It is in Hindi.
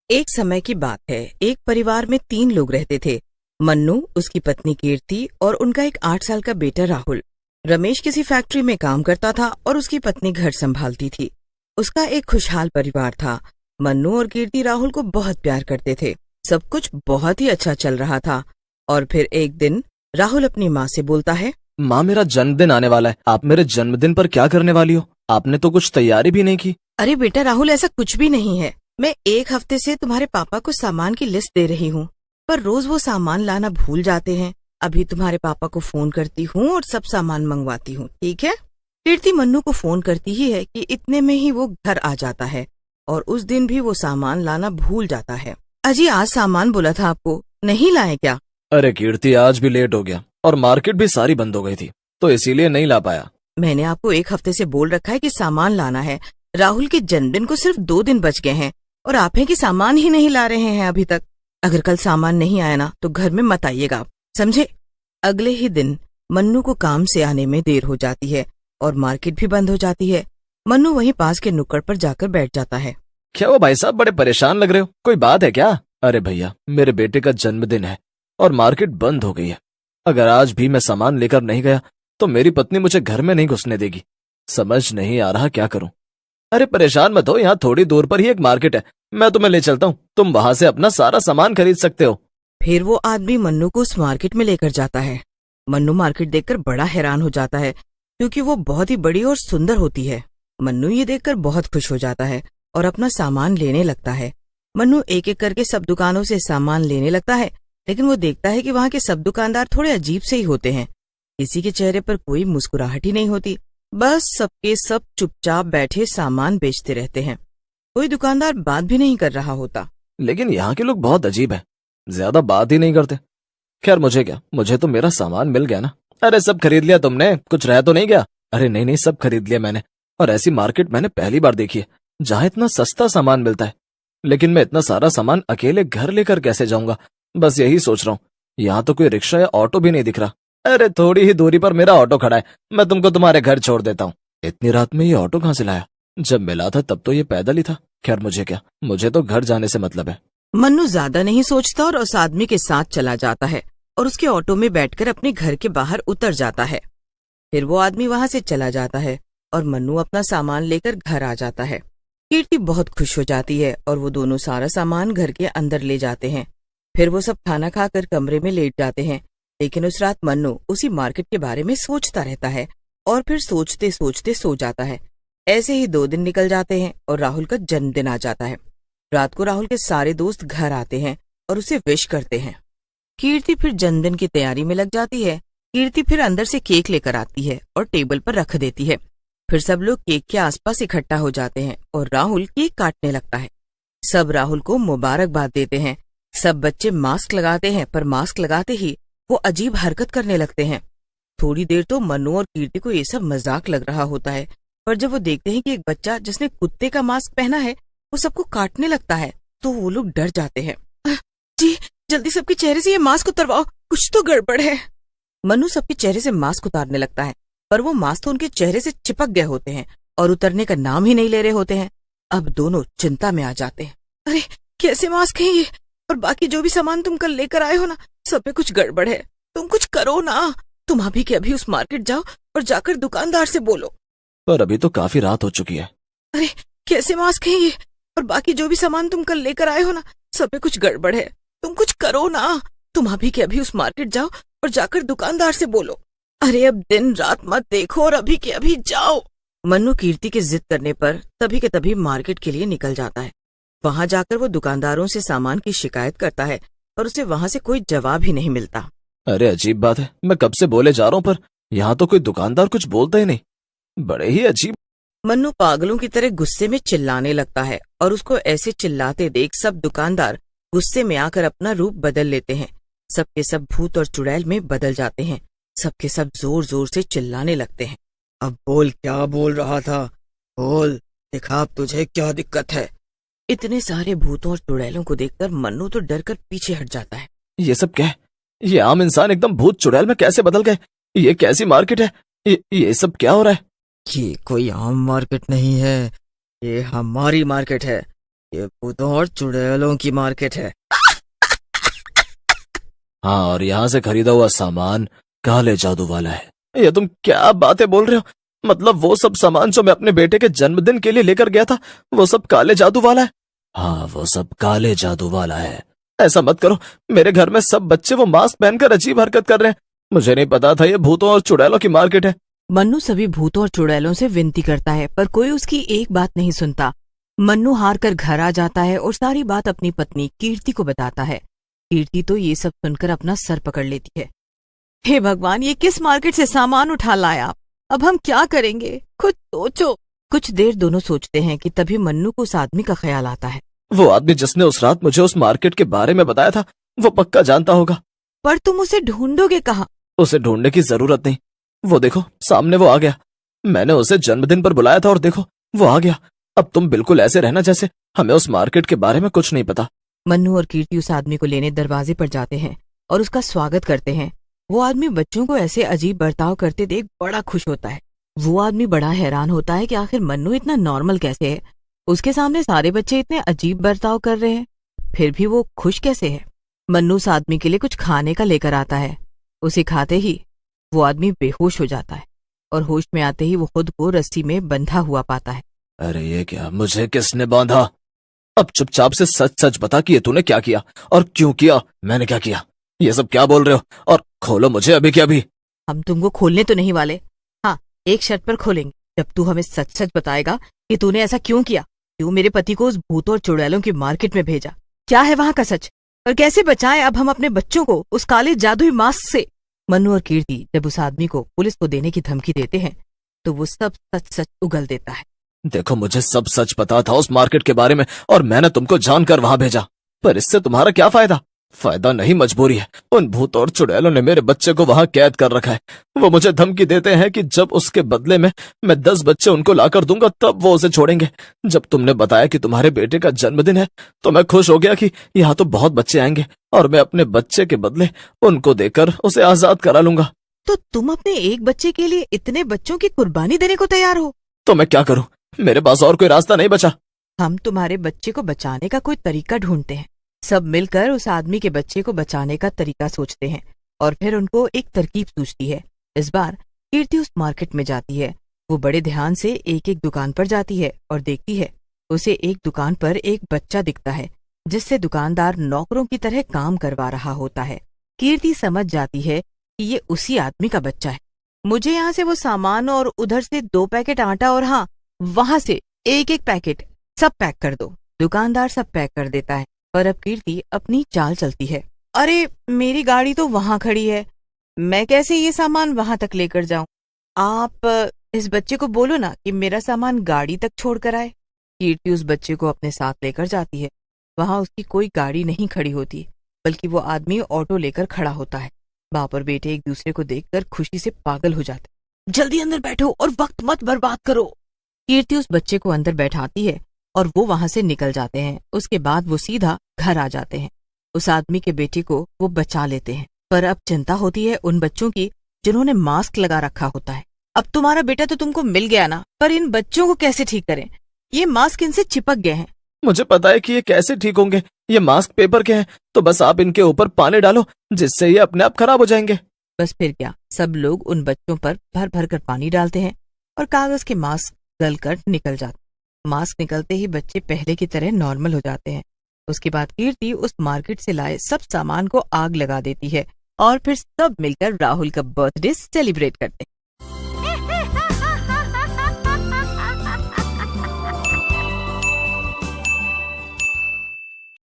एक समय की बात है। एक परिवार में 3 लोग रहते थे। मन्नू, उसकी पत्नी कीर्ति और उनका एक 8 साल का बेटा राहुल। रमेश किसी फैक्ट्री में काम करता था और उसकी पत्नी घर संभालती थी। उसका एक खुशहाल परिवार था। मन्नू और कीर्ति राहुल को बहुत प्यार करते थे। सब कुछ बहुत ही अच्छा चल रहा था। और फिर एक दिन राहुल अपनी माँ से बोलता है, माँ, मेरा जन्मदिन आने वाला है। आप मेरे जन्मदिन पर क्या करने वाली हो? आपने तो कुछ तैयारी भी नहीं की। अरे बेटा राहुल, ऐसा कुछ भी नहीं है। मैं 1 हफ्ते से तुम्हारे पापा को सामान की लिस्ट दे रही हूँ, पर रोज वो सामान लाना भूल जाते हैं। अभी तुम्हारे पापा को फोन करती हूँ और सब सामान मंगवाती हूँ, ठीक है? कीर्ति मन्नू को फोन करती ही है कि इतने में ही वो घर आ जाता है और उस दिन भी वो सामान लाना भूल जाता है। अजी, आज सामान बोला था आपको, नहीं लाए क्या? अरे कीर्ति, आज भी लेट हो गया और मार्केट भी सारी बंद हो गई थी, तो इसीलिए नहीं ला पाया। मैंने आपको 1 हफ्ते से बोल रखा है कि सामान लाना है। राहुल के जन्मदिन को सिर्फ 2 दिन बच गए हैं और आप हैं कि सामान ही नहीं ला रहे हैं अभी तक। अगर कल सामान नहीं आया ना तो घर में मत आइएगा आप, समझे? अगले ही दिन मन्नू को काम से आने में देर हो जाती है और मार्केट भी बंद हो जाती है। मन्नू वहीं पास के नुक्कड़ पर जाकर बैठ जाता है। क्या हुआ भाई साहब, बड़े परेशान लग रहे हो? कोई बात है क्या? अरे भैया, मेरे बेटे का जन्मदिन है और मार्केट बंद हो गई है। अगर आज भी मैं सामान लेकर नहीं गया तो मेरी पत्नी मुझे घर में नहीं घुसने देगी। समझ नहीं आ रहा क्या करूं। अरे परेशान मत हो, यहाँ थोड़ी दूर पर ही एक मार्केट है, मैं तुम्हें ले चलता हूँ। तुम वहां से अपना सारा सामान खरीद सकते हो। फिर वो आदमी मन्नू को उस मार्केट में लेकर जाता है। मन्नू मार्केट देखकर बड़ा हैरान हो जाता है क्योंकि वो बहुत ही बड़ी और सुंदर होती है। मन्नू ये देखकर बहुत खुश हो जाता है और अपना सामान लेने लगता है। मन्नू एक एक करके सब दुकानों से सामान लेने लगता है, लेकिन वो देखता है कि वहाँ के सब दुकानदार थोड़े अजीब से ही होते हैं। किसी के चेहरे पर कोई मुस्कुराहट ही नहीं होती, बस सबके सब चुपचाप बैठे सामान बेचते रहते हैं। कोई दुकानदार बात भी नहीं कर रहा होता। लेकिन यहाँ के लोग बहुत अजीब हैं, ज्यादा बात ही नहीं करते। खैर मुझे क्या, मुझे तो मेरा सामान मिल गया ना। अरे सब खरीद लिया तुमने? कुछ रह तो नहीं गया? अरे नहीं नहीं, सब खरीद लिया मैंने। और ऐसी मार्केट मैंने पहली बार देखी है जहाँ इतना सस्ता सामान मिलता है। लेकिन मैं इतना सारा सामान अकेले घर लेकर कैसे जाऊंगा, बस यही सोच रहा हूँ। यहाँ तो कोई रिक्शा या ऑटो भी नहीं दिख रहा। अरे थोड़ी ही दूरी पर मेरा ऑटो खड़ा है, मैं तुमको तुम्हारे घर छोड़ देता हूँ। इतनी रात में ये ऑटो कहाँ से लाया? जब मिला था तब तो ये पैदल ही था। खैर मुझे क्या, मुझे तो घर जाने से मतलब है। मन्नू ज्यादा नहीं सोचता और उस आदमी के साथ चला जाता है और उसके ऑटो में बैठकर अपने घर के बाहर उतर जाता है। फिर वो आदमी वहाँ से चला जाता है और मन्नू अपना सामान लेकर घर आ जाता है। कीर्ति बहुत खुश हो जाती है और वो दोनों सारा सामान घर के अंदर ले जाते हैं। फिर वो सब खाना खाकर कमरे में लेट जाते हैं। लेकिन उस रात मन्नू उसी मार्केट के बारे में सोचता रहता है और फिर सोचते सोचते सो जाता है। ऐसे ही 2 दिन निकल जाते हैं और राहुल का जन्मदिन आ जाता है। रात को राहुल के सारे दोस्त घर आते हैं और उसे विश करते हैं। कीर्ति फिर जन्मदिन की तैयारी में लग जाती है। कीर्ति फिर अंदर से केक लेकर आती है और टेबल पर रख देती है। फिर सब लोग केक के आसपास इकट्ठा हो जाते हैं और राहुल केक काटने लगता है। सब राहुल को मुबारकबाद देते हैं। सब बच्चे मास्क लगाते हैं, पर मास्क लगाते ही वो अजीब हरकत करने लगते हैं। थोड़ी देर तो मन्नू और कीर्ति को ये सब मजाक लग रहा होता है, पर जब वो देखते हैं कि एक बच्चा जिसने कुत्ते का मास्क पहना है वो सबको काटने लगता है, तो वो लोग डर जाते हैं। जी, जल्दी सबके चेहरे से ये मास्क उतरवाओ, कुछ तो गड़बड़ है। मन्नू सबके चेहरे से मास्क उतारने लगता है, पर वो मास्क तो उनके चेहरे से चिपक गए होते हैं और उतरने का नाम ही नहीं ले रहे होते हैं। अब दोनों चिंता में आ जाते हैं। अरे कैसे मास्क है ये? और बाकी जो भी सामान तुम कल लेकर आए हो ना, सब पे कुछ गड़बड़ है। तुम कुछ करो ना। तुम अभी के अभी उस मार्केट जाओ और जाकर दुकानदार से बोलो। पर अभी तो काफी रात हो चुकी है। अरे कैसे मास्क है ये? और बाकी जो भी सामान तुम कल लेकर आए हो ना, सब पे कुछ गड़बड़ है। तुम कुछ करो ना। तुम अभी के अभी उस मार्केट जाओ और जाकर दुकानदार से बोलो। अरे अब दिन रात मत देखो और अभी के अभी जाओ। मन्नू कीर्ति के जिद करने पर तभी के तभी मार्केट के लिए निकल जाता है। वहां जाकर वो दुकानदारों से सामान की शिकायत करता है और उसे वहां से कोई जवाब ही नहीं मिलता। अरे अजीब बात है, मैं कब से बोले जा रहा हूँ पर यहाँ तो कोई दुकानदार कुछ बोलता ही नहीं। बड़े ही अजीब। मन्नू पागलों की तरह गुस्से में चिल्लाने लगता है और उसको ऐसे चिल्लाते देख सब दुकानदार गुस्से में आकर अपना रूप बदल लेते हैं। सबके सब भूत और चुड़ैल में बदल जाते हैं। सबके सब जोर जोर से चिल्लाने लगते हैं। अब बोल, क्या बोल रहा था? बोल, दिखा अब तुझे क्या दिक्कत है। इतने सारे भूतों और चुड़ैलों को देखकर मन्नू तो डर कर पीछे हट जाता है। ये सब क्या है? ये आम इंसान एकदम भूत चुड़ैल में कैसे बदल गए? ये कैसी मार्केट है? ये सब क्या हो रहा है? ये कोई आम मार्केट नहीं है, ये हमारी मार्केट है। ये भूतों और चुड़ैलों की मार्केट है। हाँ, और यहाँ से खरीदा हुआ सामान काले जादू वाला है। ये तुम क्या बातें बोल रहे हो? मतलब वो सब सामान जो मैं अपने बेटे के जन्मदिन के लिए लेकर गया था, वो सब काले जादू वाला है? हाँ, वो सब काले जादू वाला है। ऐसा मत करो, मेरे घर में सब बच्चे वो मास्क पहनकर अजीब हरकत कर रहे हैं। मुझे नहीं पता था ये भूतों और चुड़ैलों की मार्केट है। मन्नू सभी भूतों और चुड़ैलों से विनती करता है, पर कोई उसकी एक बात नहीं सुनता। मन्नू हार कर घर आ जाता है और सारी बात अपनी पत्नी कीर्ति को बताता है। कीर्ति तो ये सब सुनकर अपना सर पकड़ लेती है। हे भगवान, ये किस मार्केट से सामान उठा लाया आप? अब हम क्या करेंगे? कुछ सोचो। कुछ देर दोनों सोचते हैं कि तभी मन्नू को उस आदमी का ख्याल आता है। वो आदमी जिसने उस रात मुझे उस मार्केट के बारे में बताया था, वो पक्का जानता होगा। पर तुम उसे ढूंढोगे कहाँ? उसे ढूंढने की जरूरत नहीं। वो देखो, सामने वो आ गया। मैंने उसे जन्मदिन पर बुलाया था और देखो, वो आ गया। अब तुम बिल्कुल ऐसे रहना जैसे हमें उस मार्केट के बारे में कुछ नहीं पता। मन्नू और कीर्ति उस आदमी को लेने दरवाजे पर जाते हैं और उसका स्वागत करते हैं। वो आदमी बच्चों को ऐसे अजीब बर्ताव करते देख बड़ा खुश होता है। वो आदमी बड़ा हैरान होता है कि आखिर मन्नू इतना नॉर्मल कैसे है। उसके सामने सारे बच्चे इतने अजीब बर्ताव कर रहे हैं, फिर भी वो खुश कैसे है। मन्नू उस आदमी के लिए कुछ खाने का लेकर आता है। उसे खाते ही वो आदमी बेहोश हो जाता है और होश में आते ही वो खुद को रस्सी में बंधा हुआ पाता है। अरे ये क्या, मुझे किसने बांधा? अब चुपचाप से सच सच बता कि ये तूने क्या किया और क्यों किया। मैंने क्या किया? ये सब क्या बोल रहे हो? और खोलो मुझे अभी के अभी। हम तुमको खोलने तो नहीं वाले। हाँ, एक शर्त पर खोलेंगे, जब तू हमें सच सच बताएगा कि तूने ऐसा क्यों किया, क्यों मेरे पति को उस भूतों और चुड़ैलों की मार्केट में भेजा। क्या है वहां का सच, और कैसे बचाएं अब हम अपने बच्चों को उस काले जादुई मास्क से। मन्नू और कीर्ति जब उस आदमी को पुलिस को देने की धमकी देते हैं तो वो सब सच सच उगल देता है। देखो, मुझे सब सच पता था उस मार्केट के बारे में और मैंने तुमको जानकर वहां भेजा, पर इससे तुम्हारा क्या फायदा? फायदा नहीं, मजबूरी है। उन भूतों और चुड़ैलों ने मेरे बच्चे को वहां कैद कर रखा है। वो मुझे धमकी देते हैं कि जब उसके बदले में मैं 10 बच्चे उनको लाकर दूंगा तब वो उसे छोड़ेंगे। जब तुमने बताया कि तुम्हारे बेटे का जन्मदिन है तो मैं खुश हो गया कि यहाँ तो बहुत बच्चे आएंगे और मैं अपने बच्चे के बदले उनको देकर उसे आजाद करा लूंगा। तो तुम अपने एक बच्चे के लिए इतने बच्चों की कुर्बानी देने को तैयार हो? तो मैं क्या करूं, मेरे पास और कोई रास्ता नहीं बचा। हम तुम्हारे बच्चे को बचाने का कोई तरीका ढूंढते हैं। सब मिलकर उस आदमी के बच्चे को बचाने का तरीका सोचते हैं और फिर उनको एक तरकीब सूझती है। इस बार कीर्ति उस मार्केट में जाती है। वो बड़े ध्यान से एक एक दुकान पर जाती है और देखती है। उसे एक दुकान पर एक बच्चा दिखता है जिससे दुकानदार नौकरों की तरह काम करवा रहा होता है। कीर्ति समझ जाती है कि ये उसी आदमी का बच्चा है। मुझे यहाँ से वो सामान और उधर से 2 पैकेट आटा और हाँ, वहां से एक एक पैकेट सब पैक कर दो। दुकानदार सब पैक कर देता है और अब कीर्ति अपनी चाल चलती है। अरे, मेरी गाड़ी तो वहां खड़ी है, मैं कैसे ये सामान वहां तक लेकर जाऊं? आप इस बच्चे को बोलो ना कि मेरा सामान गाड़ी तक छोड़ कर आए। कीर्ति उस बच्चे को अपने साथ लेकर जाती है। वहां उसकी कोई गाड़ी नहीं खड़ी होती, बल्कि वो आदमी ऑटो लेकर खड़ा होता है। बाप और बेटे एक दूसरे को देखकर खुशी से पागल हो जाते। जल्दी अंदर बैठो और वक्त मत बर्बाद करो। कीर्ति उस बच्चे को अंदर बैठाती है और वो वहां से निकल जाते हैं। उसके बाद वो सीधा घर आ जाते हैं। उस आदमी के बेटे को वो बचा लेते हैं, पर अब चिंता होती है उन बच्चों की जिन्होंने मास्क लगा रखा होता है। अब तुम्हारा बेटा तो तुमको मिल गया ना, पर इन बच्चों को कैसे ठीक करें? ये मास्क इनसे चिपक गए हैं। मुझे पता है कि ये कैसे ठीक होंगे। ये मास्क पेपर के हैं, तो बस आप इनके ऊपर पानी डालो जिससे ये अपने आप खराब हो जाएंगे। बस फिर क्या, सब लोग उन बच्चों पर भर भर कर पानी डालते हैं और कागज के मास्क गलकर निकल जाते। मास्क निकलते ही बच्चे पहले की तरह नॉर्मल हो जाते हैं। उसके बाद कीर्ति उस मार्केट से लाए सब सामान को आग लगा देती है और फिर सब मिलकर राहुल का बर्थडे सेलिब्रेट करते हैं।